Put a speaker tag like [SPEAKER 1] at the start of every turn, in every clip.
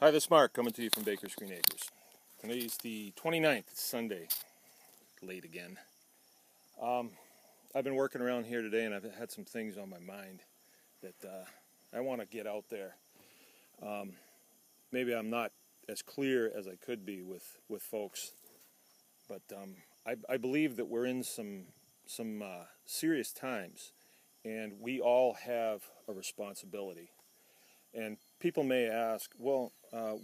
[SPEAKER 1] Hi, this is Mark coming to you from Baker's Green Acres. Today's the 29th, it's Sunday, late again. I've been working around here today and I've had some things on my mind that I want to get out there. Maybe I'm not as clear as I could be with folks, but I believe that we're in some serious times and we all have a responsibility. And people may ask, well,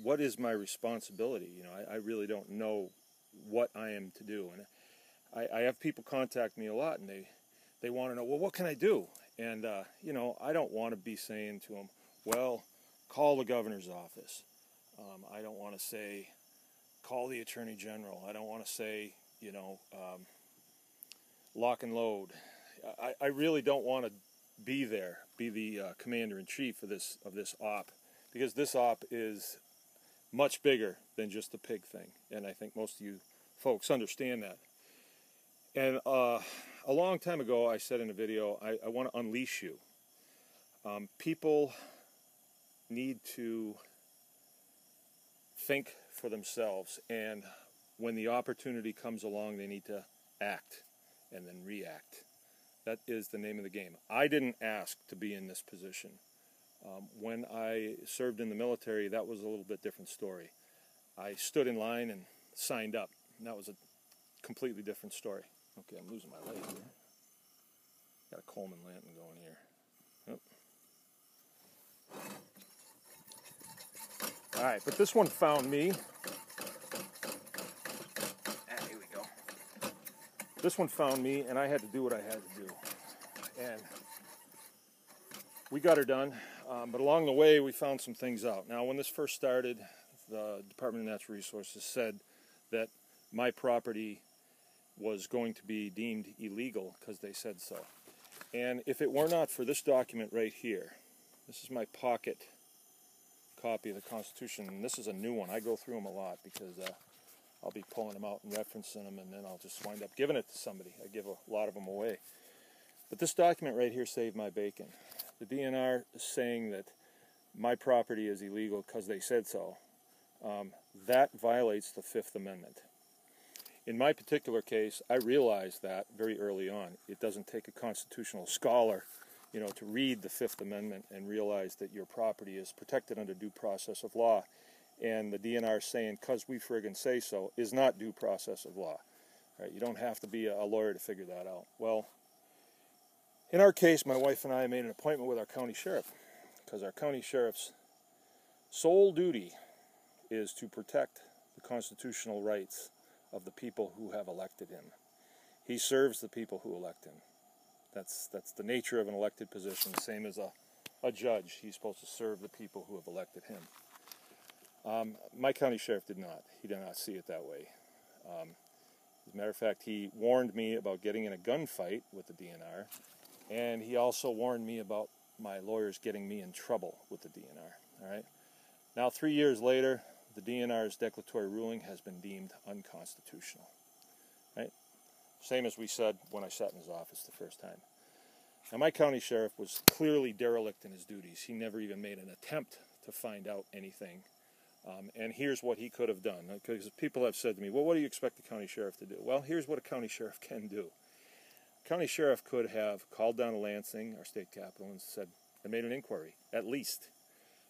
[SPEAKER 1] what is my responsibility? You know, I really don't know what I am to do. And I have people contact me a lot, and they want to know, well, what can I do? And, you know, I don't want to be saying to them, well, call the governor's office. I don't want to say, call the attorney general. I don't want to say, you know, lock and load. I really don't want to be the commander-in-chief of this op, because this op is much bigger than just the pig thing, and I think most of you folks understand that. And a long time ago I said in a video, I want to unleash you. People need to think for themselves, and when the opportunity comes along they need to act and then react. That is the name of the game. I didn't ask to be in this position. When I served in the military, that was a little bit different story. I stood in line and signed up, and that was a completely different story. Okay, I'm losing my light here. Got a Coleman lantern going here. Yep. All right, but this one found me. Here we go. This one found me, and I had to do what I had to do. And we got her done, but along the way we found some things out. Now, when this first started, the Department of Natural Resources said that my property was going to be deemed illegal because they said so. And if it were not for this document right here, this is my pocket copy of the Constitution, and this is a new one. I go through them a lot because I'll be pulling them out and referencing them, and then I'll just wind up giving it to somebody. I give a lot of them away. But this document right here saved my bacon. The DNR is saying that my property is illegal because they said so. That violates the Fifth Amendment. In my particular case, I realized that very early on. It doesn't take a constitutional scholar, you know, to read the Fifth Amendment and realize that your property is protected under due process of law. And the DNR saying, because we friggin' say so, is not due process of law. Right? You don't have to be a lawyer to figure that out. Well, in our case, my wife and I made an appointment with our county sheriff, because our county sheriff's sole duty is to protect the constitutional rights of the people who have elected him. He serves the people who elect him. That's the nature of an elected position, the same as a judge. He's supposed to serve the people who have elected him. My county sheriff did not. He did not see it that way. As a matter of fact, he warned me about getting in a gunfight with the DNR, and he also warned me about my lawyers getting me in trouble with the DNR. All right. Now, 3 years later, the DNR's declaratory ruling has been deemed unconstitutional. Right? Same as we said when I sat in his office the first time. Now, my county sheriff was clearly derelict in his duties. He never even made an attempt to find out anything. And here's what he could have done. Because people have said to me, well, what do you expect the county sheriff to do? Well, here's what a county sheriff can do. County sheriff could have called down to Lansing, our state capital, and said, and made an inquiry, at least.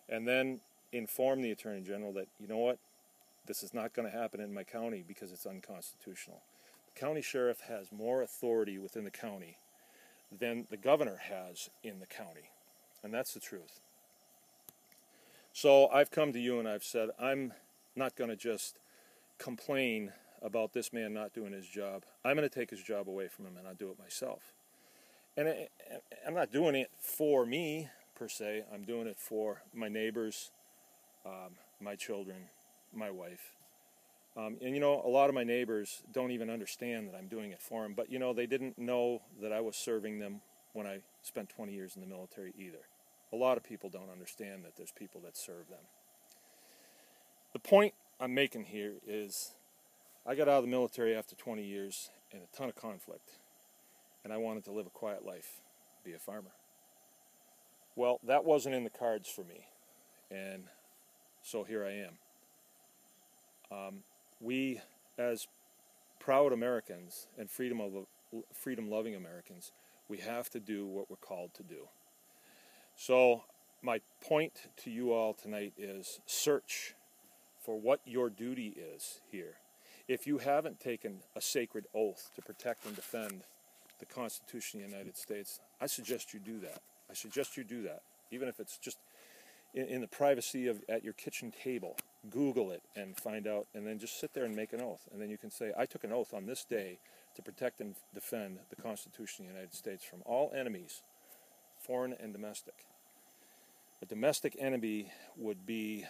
[SPEAKER 1] And then inform the Attorney General that, you know what, this is not going to happen in my county because it's unconstitutional. The county sheriff has more authority within the county than the governor has in the county. And that's the truth. So I've come to you and I've said, I'm not going to just complain about this man not doing his job. I'm going to take his job away from him, and I'll do it myself. And I'm not doing it for me, per se. I'm doing it for my neighbors, my children, my wife. And, you know, a lot of my neighbors don't even understand that I'm doing it for them. But, you know, they didn't know that I was serving them when I spent 20 years in the military either. A lot of people don't understand that there's people that serve them. The point I'm making here is I got out of the military after 20 years and a ton of conflict, and I wanted to live a quiet life, be a farmer. Well, that wasn't in the cards for me, and so here I am. We, as proud Americans and freedom-loving Americans, we have to do what we're called to do. So my point to you all tonight is search for what your duty is here. If you haven't taken a sacred oath to protect and defend the Constitution of the United States, I suggest you do that. I suggest you do that, even if it's just in the privacy of at your kitchen table. Google it and find out, and then just sit there and make an oath. And then you can say, I took an oath on this day to protect and defend the Constitution of the United States from all enemies, foreign and domestic. A domestic enemy would be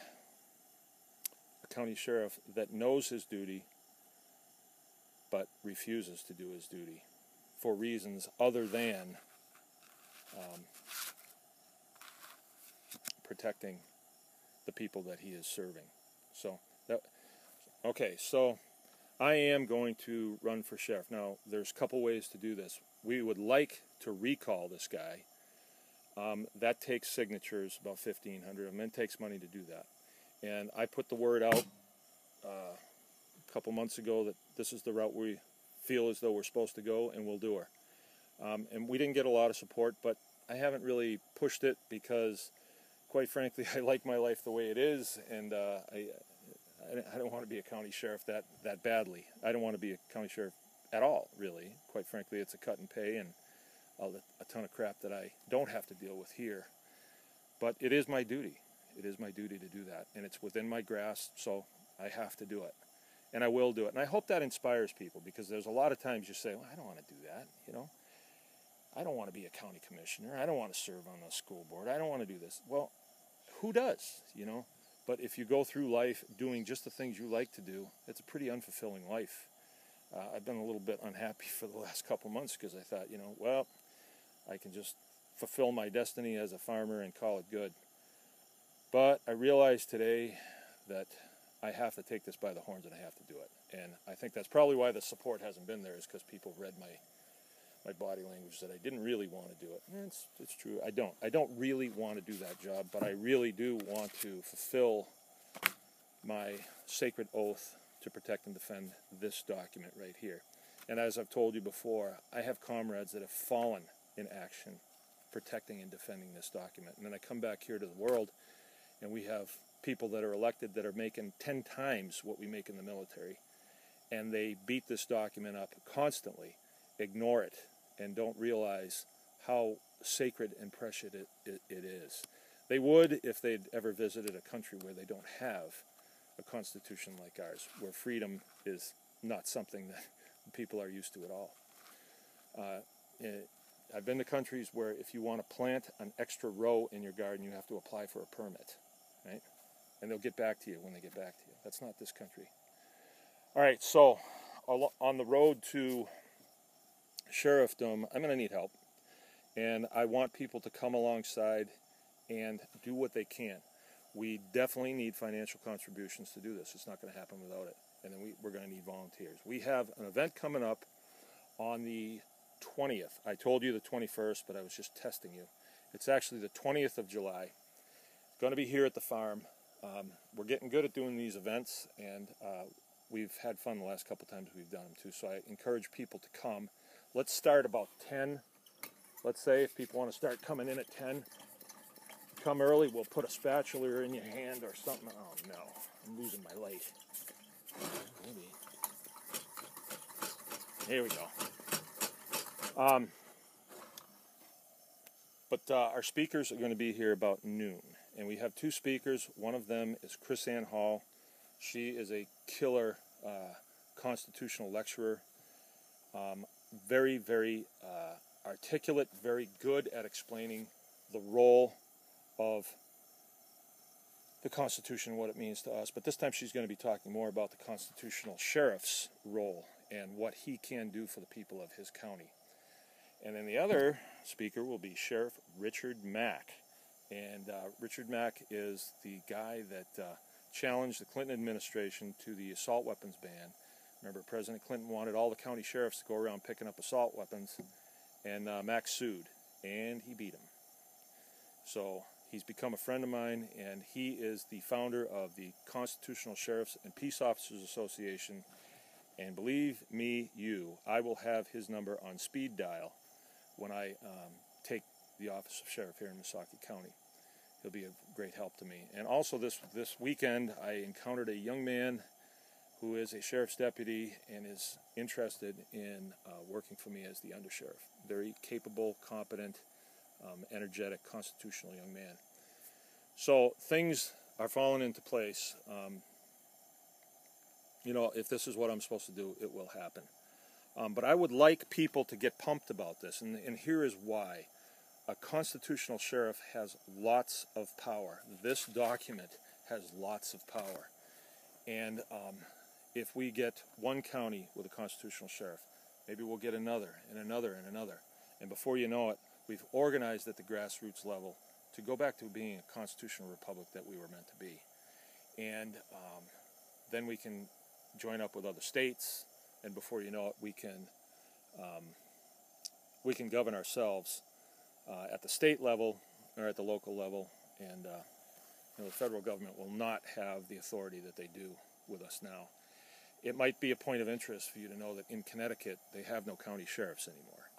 [SPEAKER 1] a county sheriff that knows his duty but refuses to do his duty for reasons other than protecting the people that he is serving. So, so I am going to run for sheriff. Now, there's a couple ways to do this. We would like to recall this guy. That takes signatures, about 1,500, and then takes money to do that. And I put the word out a couple months ago that this is the route we feel as though we're supposed to go, and we'll do her. And we didn't get a lot of support, but I haven't really pushed it because, quite frankly, I like my life the way it is, and I don't want to be a county sheriff that badly. I don't want to be a county sheriff at all, really. Quite frankly, it's a cut and pay and a ton of crap that I don't have to deal with here. But it is my duty. It is my duty to do that, and it's within my grasp, so I have to do it. And I will do it. And I hope that inspires people, because there's a lot of times you say, well, I don't want to do that, you know. I don't want to be a county commissioner. I don't want to serve on the school board. I don't want to do this. Well, who does, you know? But if you go through life doing just the things you like to do, it's a pretty unfulfilling life. I've been a little bit unhappy for the last couple months because I thought, you know, well, I can just fulfill my destiny as a farmer and call it good. But I realized today that I have to take this by the horns and I have to do it. And I think that's probably why the support hasn't been there, is because people read my body language that I didn't really want to do it. And it's true. I don't really want to do that job, but I really do want to fulfill my sacred oath to protect and defend this document right here. And as I've told you before, I have comrades that have fallen in action protecting and defending this document. And then I come back here to the world, and we have people that are elected that are making 10 times what we make in the military, and they beat this document up constantly, ignore it, and don't realize how sacred and precious it is. They would if they'd ever visited a country where they don't have a constitution like ours, where freedom is not something that people are used to at all. I've been to countries where if you want to plant an extra row in your garden, you have to apply for a permit, right? And they'll get back to you when they get back to you. That's not this country. All right, so on the road to sheriffdom, I'm going to need help. And I want people to come alongside and do what they can. We definitely need financial contributions to do this. It's not going to happen without it. And then we're going to need volunteers. We have an event coming up on the 20th. I told you the 21st, but I was just testing you. It's actually the 20th of July. It's going to be here at the farm. We're getting good at doing these events, and we've had fun the last couple times we've done them too. So I encourage people to come. Let's start about 10. Let's say if people want to start coming in at 10, come early. We'll put a spatula in your hand or something. Oh no, I'm losing my light. Maybe. Here we go. But our speakers are going to be here about noon. And we have two speakers. One of them is Chris Ann Hall. She is a killer constitutional lecturer. Very, very articulate, very good at explaining the role of the Constitution and what it means to us. But this time she's going to be talking more about the constitutional sheriff's role and what he can do for the people of his county. And then the other speaker will be Sheriff Richard Mack. And Richard Mack is the guy that challenged the Clinton administration to the assault weapons ban. Remember, President Clinton wanted all the county sheriffs to go around picking up assault weapons, and Mack sued, and he beat him. So He's become a friend of mine, and he is the founder of the Constitutional Sheriffs and Peace Officers Association. And believe me, I will have his number on speed dial when I take the office of sheriff here in Missaukee County. He'll be a great help to me. And also this weekend, I encountered a young man who is a sheriff's deputy and is interested in working for me as the undersheriff. Very capable, competent, energetic, constitutional young man. So things are falling into place. You know, if this is what I'm supposed to do, it will happen. But I would like people to get pumped about this, and here is why. A constitutional sheriff has lots of power. This document has lots of power. And if we get one county with a constitutional sheriff, maybe we'll get another, and another, and another. And before you know it, we've organized at the grassroots level to go back to being a constitutional republic that we were meant to be. And then we can join up with other states, and before you know it, we can govern ourselves at the state level or at the local level, and you know, the federal government will not have the authority that they do with us now. It might be a point of interest for you to know that in Connecticut they have no county sheriffs anymore.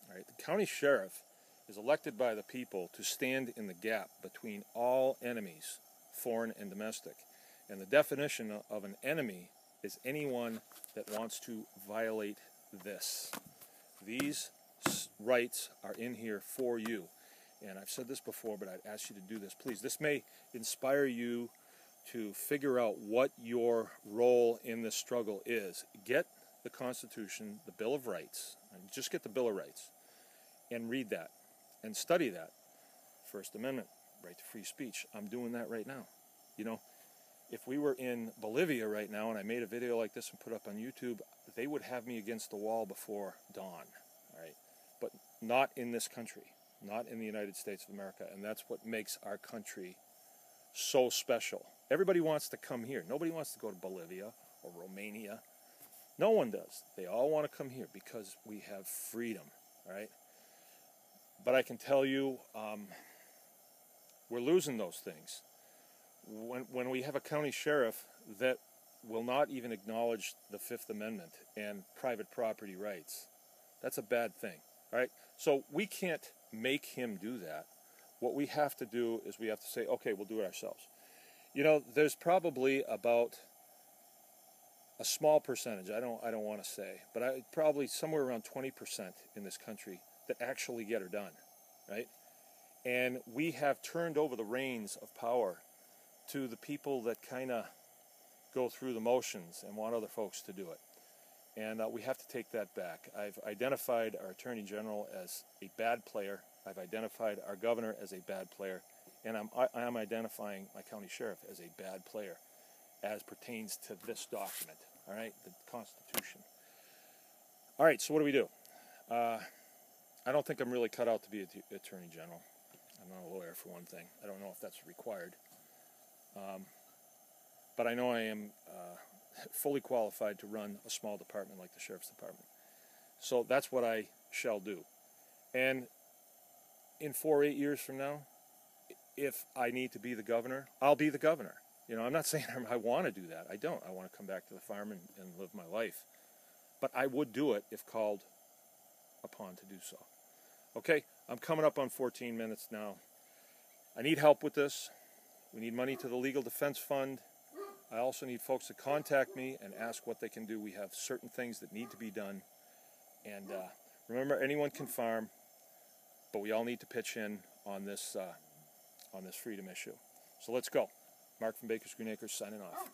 [SPEAKER 1] All right? The county sheriff is elected by the people to stand in the gap between all enemies, foreign and domestic. And the definition of an enemy is anyone that wants to violate this. These rights are in here for you. And I've said this before, but I'd ask you to do this, please. This may inspire you to figure out what your role in this struggle is. Get the Constitution, the Bill of Rights, and just get the Bill of Rights, and read that, and study that. First Amendment, right to free speech. I'm doing that right now. You know, if we were in Bolivia right now and I made a video like this and put it up on YouTube, they would have me against the wall before dawn, all right? But not in this country, not in the United States of America, and that's what makes our country so special. Everybody wants to come here. Nobody wants to go to Bolivia or Romania. No one does. They all want to come here because we have freedom, all right? But I can tell you, we're losing those things. When we have a county sheriff that will not even acknowledge the Fifth Amendment and private property rights, that's a bad thing, all right? So we can't make him do that. What we have to do is we have to say, okay, we'll do it ourselves. You know, there's probably about a small percentage, I don't want to say, but probably somewhere around 20% in this country that actually get her done, right? And we have turned over the reins of power to the people that kind of go through the motions and want other folks to do it. And we have to take that back. I've identified our Attorney General as a bad player. I've identified our governor as a bad player. And I'm identifying my county sheriff as a bad player as pertains to this document, all right, the Constitution. All right, so what do we do? I don't think I'm really cut out to be an Attorney General. I'm not a lawyer, for one thing. I don't know if that's required. But I know I am fully qualified to run a small department like the Sheriff's Department. So that's what I shall do. And in 4 or 8 years from now, if I need to be the governor, I'll be the governor. You know, I'm not saying I want to do that. I don't. I want to come back to the farm and live my life. But I would do it if called upon to do so. Okay, I'm coming up on 14 minutes now. I need help with this. We need money to the Legal Defense Fund. I also need folks to contact me and ask what they can do. We have certain things that need to be done. And remember, anyone can farm, but we all need to pitch in on this freedom issue. So let's go. Mark from Baker's Green Acres signing off.